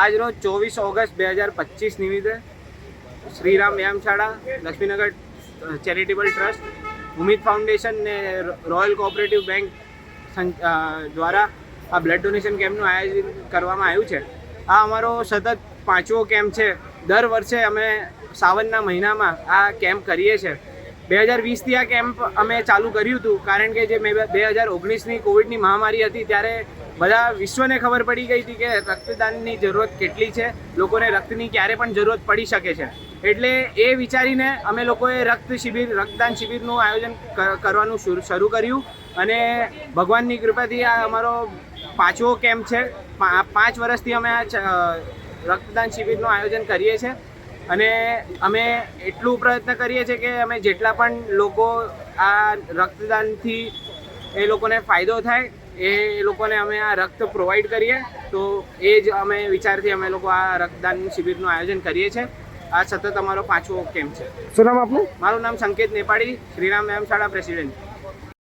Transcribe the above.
આજ રોજ 24 ઓગસ્ટ 2025 નિમિત્તે શ્રીરામ વ્યાયામશાળા, Laxminagar Charitable Trust, Umit Foundation ને રોયલ કોઓપરેટિવ બેંક દ્વારા આ બ્લડ ડોનેશન કેમ્પનું આયોજન કરવામાં આવ્યું છે. આ અમારો સતત 5મો કેમ્પ છે. દર વર્ષે અમે સાવનના મહિનામાં આ કેમ્પ કરીએ છીએ. 2020થી આ કેમ્પ અમે ચાલુ કર્યું હતું, કારણ કે જે 2019ની કોવિડની મહામારી હતી ત્યારે બધા વિશ્વને ખબર પડી ગઈ હતી કે રક્તદાનની જરૂરત કેટલી છે, લોકોને રક્તની ક્યારે પણ જરૂરત પડી શકે છે. એટલે એ વિચારીને અમે લોકોએ રક્તદાન શિબિરનું આયોજન કરવાનું શરૂ કર્યું અને ભગવાનની કૃપાથી આ અમારો 5મો કેમ્પ છે. 5 વર્ષથી અમે આ રક્તદાન શિબિરનું આયોજન કરીએ છીએ અને અમે એટલું પ્રયત્ન કરીએ છીએ કે અમે જેટલા પણ લોકો આ રક્તદાનથી એ લોકોને ફાયદો થાય એ લોકોને અમે આ રક્ત પ્રોવાઈડ કરીએ. તો એ જ અમે વિચારથી અમે લોકો આ રક્તદાન શિબિરનું આયોજન કરીએ છીએ. આ સતત અમારો 5મો કેમ્પ છે. શું નામ આપનું? મારું નામ સંકેત નેપાળી, શ્રીરામ વ્યાયામશાળા પ્રેસિડેન્ટ.